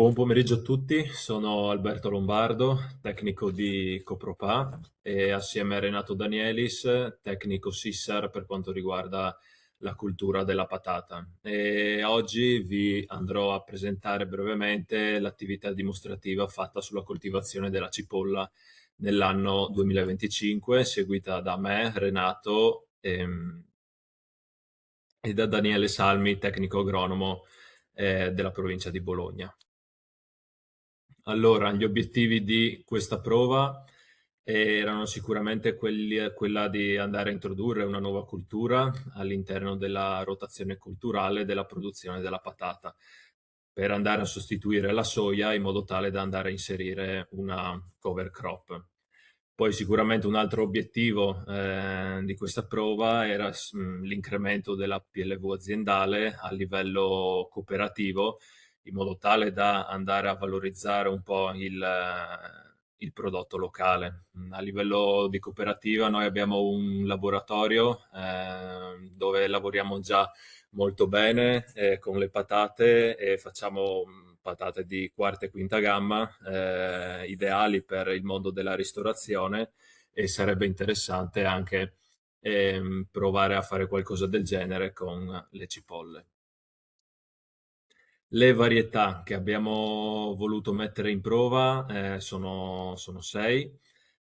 Buon pomeriggio a tutti, sono Alberto Lombardo, tecnico di Copropa e assieme a Renato Danielis, tecnico Sissar per quanto riguarda la cultura della patata. E oggi vi andrò a presentare brevemente l'attività dimostrativa fatta sulla coltivazione della cipolla nell'anno 2025, seguita da me, Renato, e da Daniele Salmi, tecnico agronomo della provincia di Bologna. Allora, gli obiettivi di questa prova erano sicuramente quella di andare a introdurre una nuova cultura all'interno della rotazione culturale della produzione della patata, per andare a sostituire la soia in modo tale da andare a inserire una cover crop. Poi sicuramente un altro obiettivo di questa prova era l'incremento della PLV aziendale a livello cooperativo, in modo tale da andare a valorizzare un po' il prodotto locale. A livello di cooperativa noi abbiamo un laboratorio dove lavoriamo già molto bene con le patate e facciamo patate di quarta e quinta gamma, ideali per il mondo della ristorazione, e sarebbe interessante anche provare a fare qualcosa del genere con le cipolle. Le varietà che abbiamo voluto mettere in prova sono sei,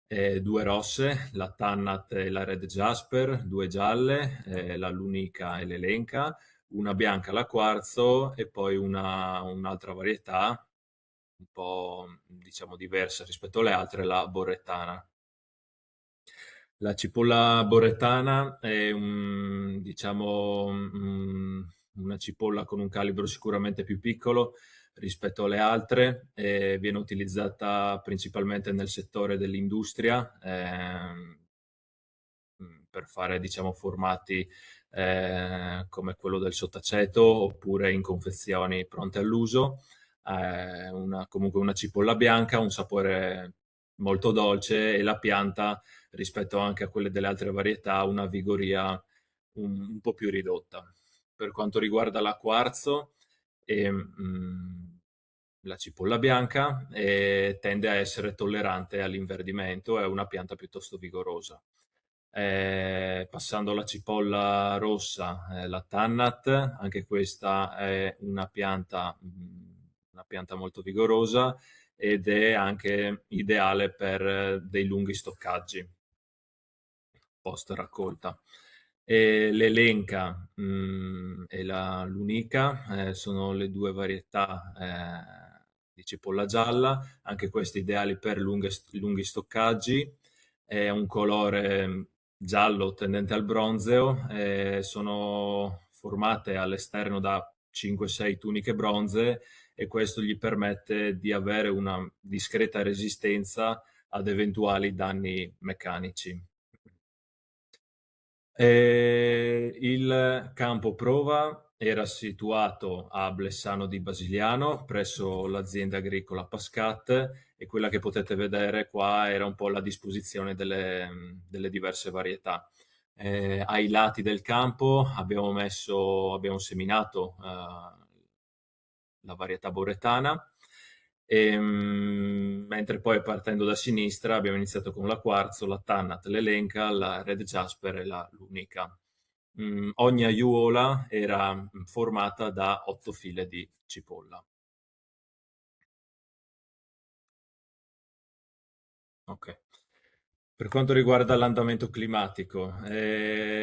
due rosse, la Tannat e la Red Jasper, due gialle, la Lunica e l'Elenca, una bianca, la Quarzo, e poi un'altra varietà un po' diciamo diversa rispetto alle altre, la Borretana. La cipolla borretana è una cipolla con un calibro sicuramente più piccolo rispetto alle altre, e viene utilizzata principalmente nel settore dell'industria, per fare, diciamo, formati come quello del sottaceto oppure in confezioni pronte all'uso. Comunque una cipolla bianca, un sapore molto dolce, e la pianta, rispetto anche a quelle delle altre varietà, una vigoria un po' più ridotta. Per quanto riguarda la quarzo, la cipolla bianca tende a essere tollerante all'inverdimento, è una pianta piuttosto vigorosa. Passando alla cipolla rossa, la Tannat, anche questa è una pianta molto vigorosa ed è anche ideale per dei lunghi stoccaggi post raccolta. E l'Elenca e la Lunica sono le due varietà di cipolla gialla, anche queste ideali per lunghi stoccaggi. È un colore giallo tendente al bronzeo, sono formate all'esterno da 5-6 tuniche bronzee, e questo gli permette di avere una discreta resistenza ad eventuali danni meccanici. Il campo prova era situato a Blessano di Basigliano, presso l'azienda agricola Pascat, e quella che potete vedere qua era un po' la disposizione delle diverse varietà. Ai lati del campo abbiamo seminato la varietà boretana, mentre poi, partendo da sinistra, abbiamo iniziato con la Quarzo, la Tannat, l'Elenca, la Red Jasper e la Lunica. Ogni aiuola era formata da 8 file di cipolla. Ok. Per quanto riguarda l'andamento climatico,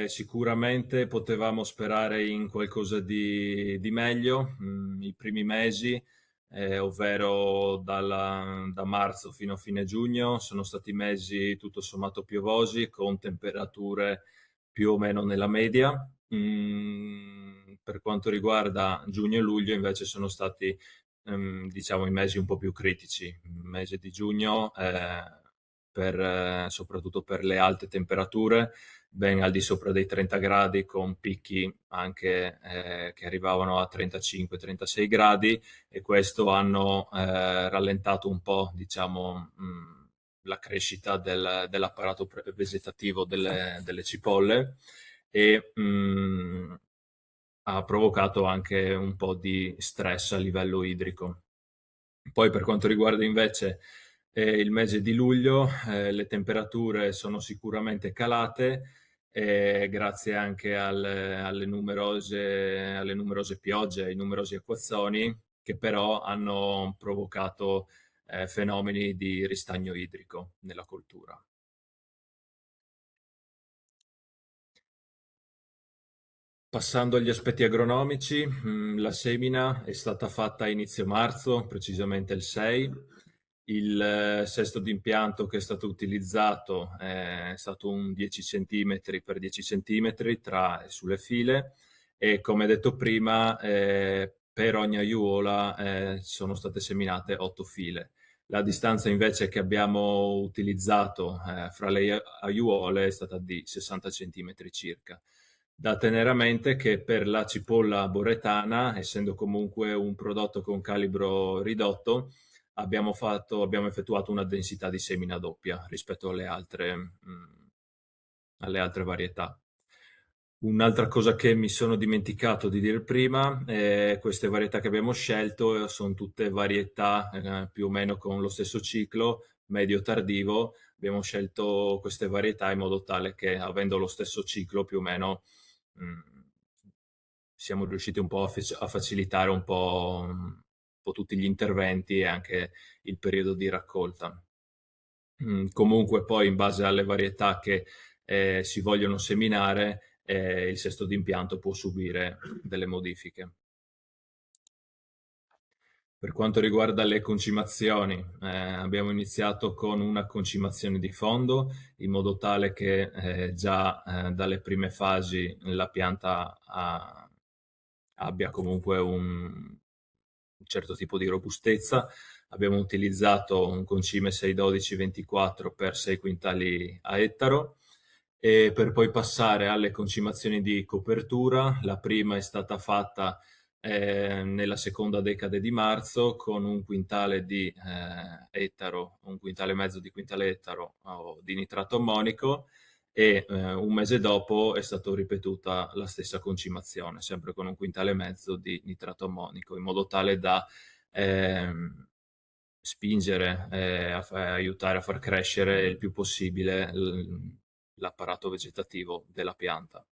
sicuramente potevamo sperare in qualcosa di meglio. I primi mesi, ovvero da marzo fino a fine giugno, sono stati mesi tutto sommato piovosi, con temperature più o meno nella media. Per quanto riguarda giugno e luglio, invece, sono stati, diciamo, i mesi un po' più critici. Il mese di giugno, soprattutto per le alte temperature, ben al di sopra dei 30 gradi, con picchi anche che arrivavano a 35-36 gradi, e questo hanno rallentato un po', diciamo, la crescita dell'apparato vegetativo delle cipolle, e ha provocato anche un po' di stress a livello idrico. Poi per quanto riguarda invece il mese di luglio, le temperature sono sicuramente calate, grazie anche alle numerose piogge, ai numerosi acquazzoni, che però hanno provocato fenomeni di ristagno idrico nella coltura. Passando agli aspetti agronomici, la semina è stata fatta a inizio marzo, precisamente il 6. Il sesto d'impianto che è stato utilizzato è stato un 10 centimetri per 10 centimetri tra e sulle file e come detto prima, per ogni aiuola sono state seminate 8 file. La distanza invece che abbiamo utilizzato fra le aiuole è stata di 60 centimetri circa. Da tenere a mente che per la cipolla boretana, essendo comunque un prodotto con calibro ridotto, abbiamo effettuato una densità di semina doppia rispetto alle altre varietà. Un'altra cosa che mi sono dimenticato di dire prima, queste varietà che abbiamo scelto sono tutte varietà più o meno con lo stesso ciclo, medio-tardivo. Abbiamo scelto queste varietà in modo tale che, avendo lo stesso ciclo più o meno, mh, siamo riusciti un po' a facilitare un po' tutti gli interventi e anche il periodo di raccolta. Comunque poi in base alle varietà che si vogliono seminare, il sesto d'impianto può subire delle modifiche. Per quanto riguarda le concimazioni, abbiamo iniziato con una concimazione di fondo, in modo tale che già dalle prime fasi la pianta abbia comunque un certo tipo di robustezza. Abbiamo utilizzato un concime 612-24 per 6 quintali a ettaro e per poi passare alle concimazioni di copertura. La prima è stata fatta nella seconda decade di marzo con un quintale di ettaro, un quintale e mezzo di quintale ettaro di nitrato ammonico e un mese dopo è stata ripetuta la stessa concimazione, sempre con un quintale e mezzo di nitrato ammonico, in modo tale da ehm, spingere e aiutare a far crescere il più possibile l'apparato vegetativo della pianta.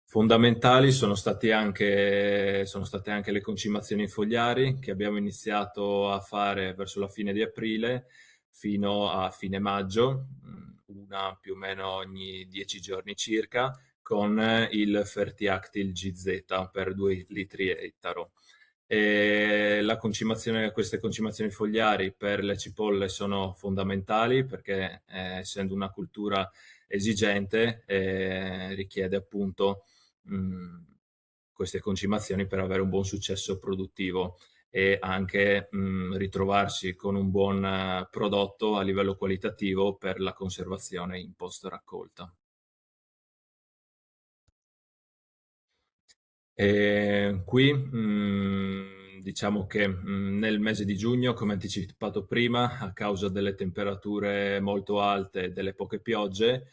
Fondamentali sono state anche le concimazioni fogliari che abbiamo iniziato a fare verso la fine di aprile fino a fine maggio, una più o meno ogni 10 giorni circa, con il Fertiactil GZ per 2 litri ettaro. Queste concimazioni fogliari per le cipolle sono fondamentali perché essendo una cultura esigente richiede appunto mh, queste concimazioni per avere un buon successo produttivo e anche ritrovarsi con un buon prodotto a livello qualitativo per la conservazione in post raccolta. Qui diciamo che nel mese di giugno, come anticipato prima, a causa delle temperature molto alte e delle poche piogge,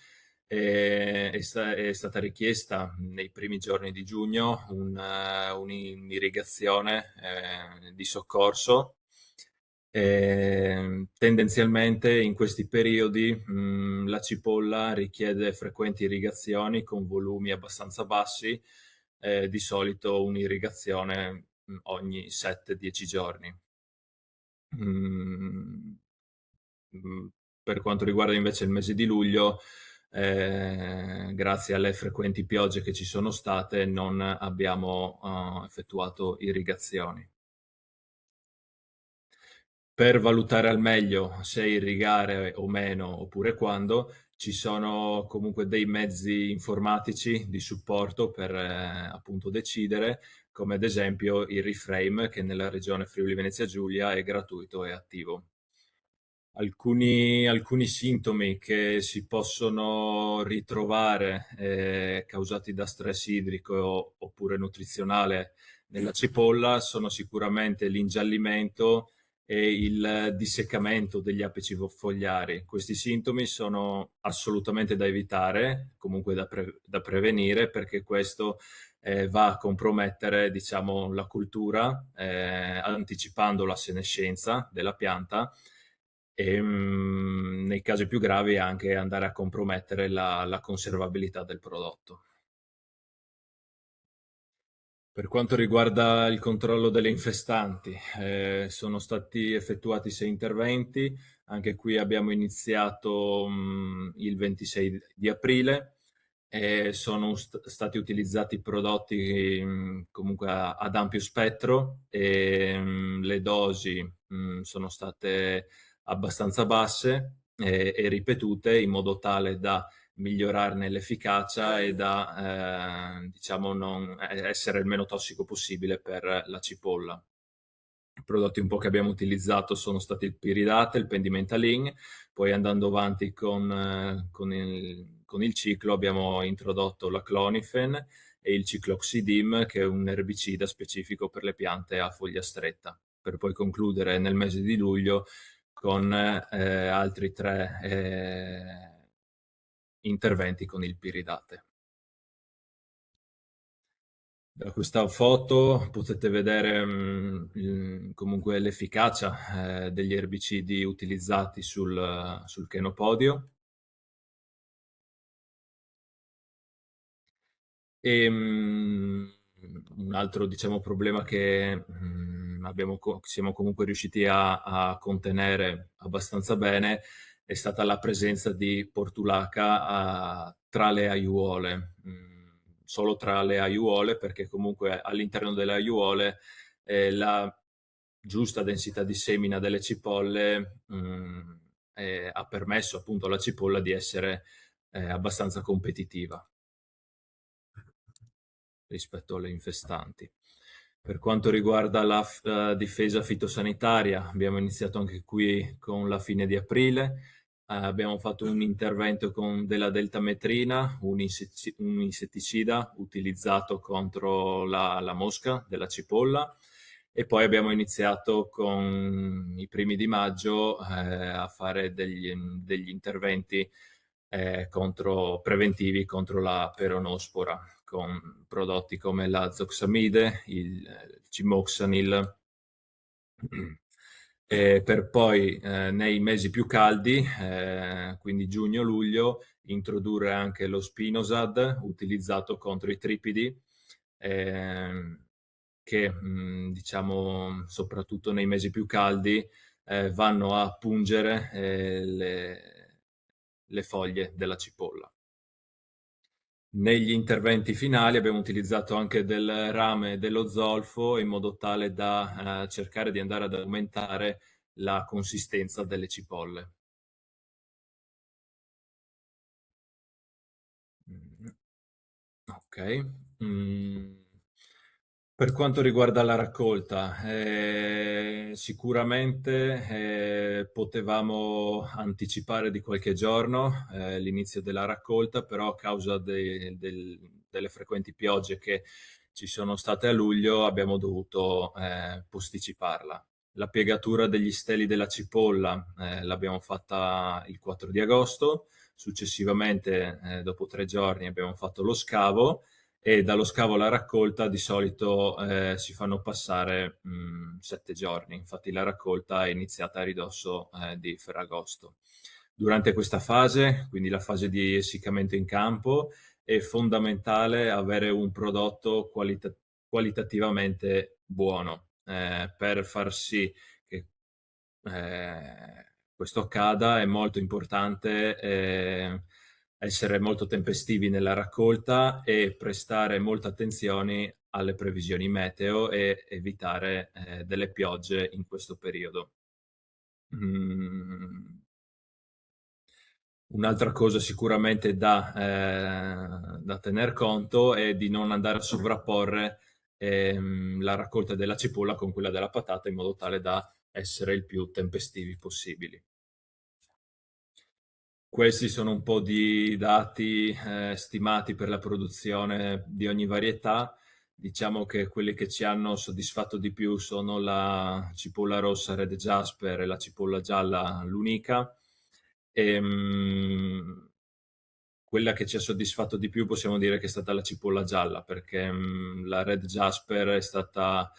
è stata richiesta nei primi giorni di giugno un'irrigazione di soccorso. Tendenzialmente in questi periodi la cipolla richiede frequenti irrigazioni con volumi abbastanza bassi, di solito un'irrigazione ogni 7-10 giorni. Mm, mm, per quanto riguarda invece il mese di luglio, grazie alle frequenti piogge che ci sono state, non abbiamo effettuato irrigazioni. Per valutare al meglio se irrigare o meno, oppure quando, ci sono comunque dei mezzi informatici di supporto per appunto decidere, come ad esempio il Reframe, che nella regione Friuli Venezia Giulia è gratuito e attivo. Alcuni sintomi che si possono ritrovare causati da stress idrico oppure nutrizionale nella cipolla sono sicuramente l'ingiallimento e il disseccamento degli apici fogliari. Questi sintomi sono assolutamente da evitare, comunque da prevenire, perché questo va a compromettere, diciamo, la cultura, anticipando la senescenza della pianta e nei casi più gravi anche andare a compromettere la conservabilità del prodotto. Per quanto riguarda il controllo delle infestanti, sono stati effettuati 6 interventi. Anche qui abbiamo iniziato il 26 di aprile e sono stati utilizzati prodotti comunque ad ampio spettro e le dosi sono state abbastanza basse e ripetute in modo tale da migliorarne l'efficacia e da diciamo non essere il meno tossico possibile per la cipolla. I prodotti un po' che abbiamo utilizzato sono stati il piridate, il pendimentalin, poi andando avanti con il ciclo abbiamo introdotto la clonifen e il cicloxidim, che è un erbicida specifico per le piante a foglia stretta, per poi concludere nel mese di luglio con altri 3 interventi con il piridate. Da questa foto potete vedere comunque l'efficacia degli erbicidi utilizzati sul chenopodio. Un altro, diciamo, problema che siamo comunque riusciti a contenere abbastanza bene è stata la presenza di portulaca tra le aiuole. Solo tra le aiuole, perché comunque all'interno delle aiuole la giusta densità di semina delle cipolle ha permesso appunto alla cipolla di essere abbastanza competitiva rispetto alle infestanti. Per quanto riguarda la difesa fitosanitaria, abbiamo iniziato anche qui con la fine di aprile. Abbiamo fatto un intervento con della deltametrina, un insetticida utilizzato contro la mosca della cipolla, e poi abbiamo iniziato con i primi di maggio a fare degli interventi preventivi contro la peronospora, con prodotti come la zoxamide, il cimoxanil, per poi nei mesi più caldi, quindi giugno-luglio, introdurre anche lo spinosad utilizzato contro i tripidi, ehm, che diciamo soprattutto nei mesi più caldi vanno a pungere le foglie della cipolla. Negli interventi finali abbiamo utilizzato anche del rame e dello zolfo in modo tale da cercare di andare ad aumentare la consistenza delle cipolle. Mm, ok. Mm. Per quanto riguarda la raccolta, sicuramente potevamo anticipare di qualche giorno l'inizio della raccolta, però a causa delle frequenti piogge che ci sono state a luglio abbiamo dovuto posticiparla. La piegatura degli steli della cipolla l'abbiamo fatta il 4 di agosto, successivamente dopo 3 giorni abbiamo fatto lo scavo e dallo scavo alla raccolta di solito si fanno passare 7 giorni. Infatti la raccolta è iniziata a ridosso di Ferragosto. Durante questa fase, quindi la fase di essiccamento in campo, è fondamentale avere un prodotto qualitativamente buono per far sì che questo accada. È molto importante essere molto tempestivi nella raccolta e prestare molta attenzione alle previsioni meteo e evitare delle piogge in questo periodo. Mm. Un'altra cosa sicuramente da tener conto è di non andare a sovrapporre la raccolta della cipolla con quella della patata in modo tale da essere il più tempestivi possibili. Questi sono un po' di dati stimati per la produzione di ogni varietà. Diciamo che quelli che ci hanno soddisfatto di più sono la cipolla rossa Red Jasper e la cipolla gialla Lunica. Ehm, Quella che ci ha soddisfatto di più possiamo dire che è stata la cipolla gialla, perché la Red Jasper è stata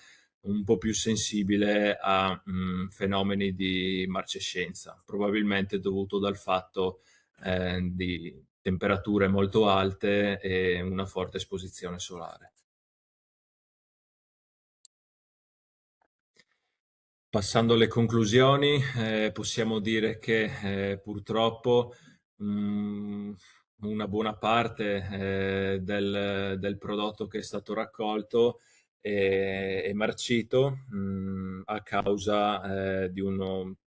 un po' più sensibile a fenomeni di marcescenza, probabilmente dovuto dal fatto di temperature molto alte e una forte esposizione solare. Passando alle conclusioni, possiamo dire che purtroppo mh, una buona parte del prodotto che è stato raccolto è marcito a causa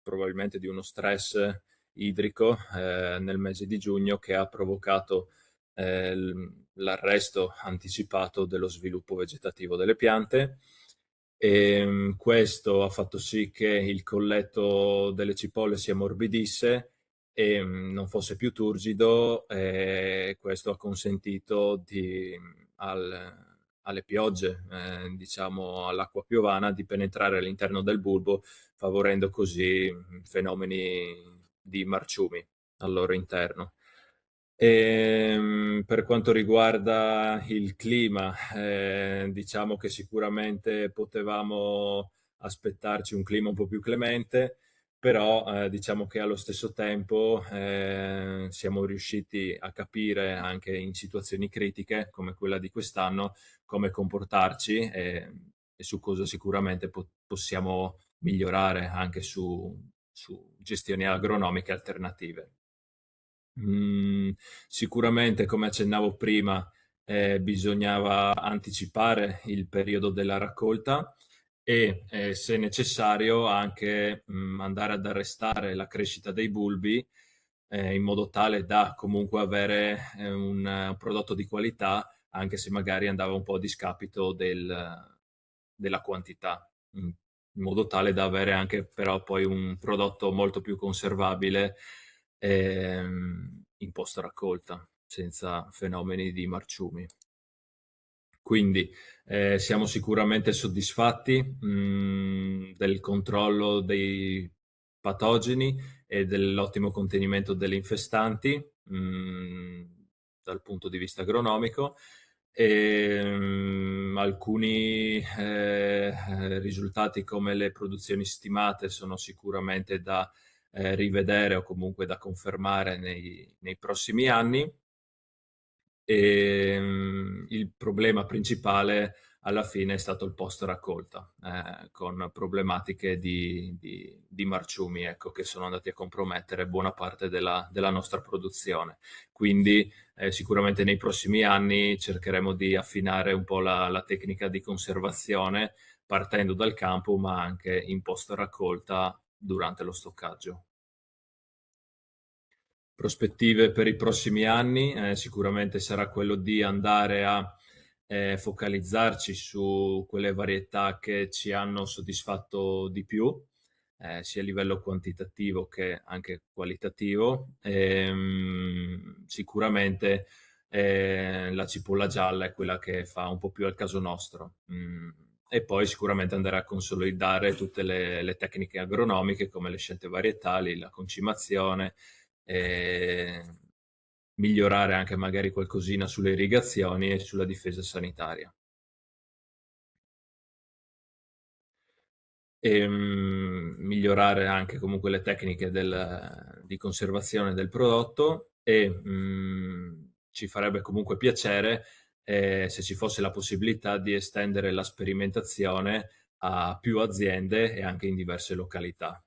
probabilmente di uno stress idrico nel mese di giugno che ha provocato l'arresto anticipato dello sviluppo vegetativo delle piante. Questo ha fatto sì che il colletto delle cipolle si ammorbidisse e non fosse più turgido, e questo ha consentito alle piogge, diciamo all'acqua piovana, di penetrare all'interno del bulbo, favorendo così fenomeni di marciumi al loro interno. Per quanto riguarda il clima, diciamo che sicuramente potevamo aspettarci un clima un po' più clemente, però diciamo che allo stesso tempo siamo riusciti a capire anche in situazioni critiche come quella di quest'anno come comportarci e su cosa sicuramente possiamo migliorare anche su gestioni agronomiche alternative. Mm, Sicuramente, come accennavo prima, bisognava anticipare il periodo della raccolta e, se necessario, anche andare ad arrestare la crescita dei bulbi, in modo tale da comunque avere un prodotto di qualità, anche se magari andava un po' a discapito della quantità, in modo tale da avere anche però poi un prodotto molto più conservabile in post raccolta, senza fenomeni di marciumi. Quindi siamo sicuramente soddisfatti del controllo dei patogeni e dell'ottimo contenimento delle infestanti dal punto di vista agronomico. Alcuni risultati come le produzioni stimate sono sicuramente da rivedere o comunque da confermare nei prossimi anni. Il problema principale alla fine è stato il post raccolta, con problematiche di marciumi, ecco, che sono andati a compromettere buona parte della nostra produzione. Quindi sicuramente nei prossimi anni cercheremo di affinare un po' la tecnica di conservazione partendo dal campo, ma anche in post raccolta durante lo stoccaggio. Prospettive per i prossimi anni, sicuramente sarà quello di andare a focalizzarci su quelle varietà che ci hanno soddisfatto di più, sia a livello quantitativo che anche qualitativo. Sicuramente la cipolla gialla è quella che fa un po' più al caso nostro. E poi sicuramente andare a consolidare tutte le tecniche agronomiche come le scelte varietali, la concimazione, e migliorare anche magari qualcosina sulle irrigazioni e sulla difesa sanitaria. Migliorare anche comunque le tecniche di conservazione del prodotto e ci farebbe comunque piacere se ci fosse la possibilità di estendere la sperimentazione a più aziende e anche in diverse località.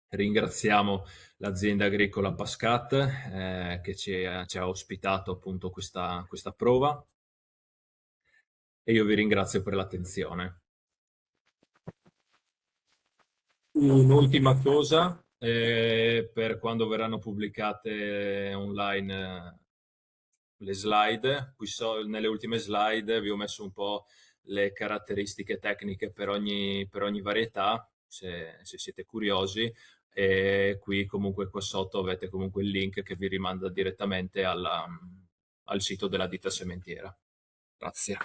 Ringraziamo l'azienda agricola Pascat che ci ha ospitato appunto questa prova e io vi ringrazio per l'attenzione. Un'ultima cosa, per quando verranno pubblicate online le slide, nelle ultime slide vi ho messo un po' le caratteristiche tecniche per ogni varietà, se siete curiosi, e qui comunque qua sotto avete comunque il link che vi rimanda direttamente al sito della ditta sementiera. Grazie.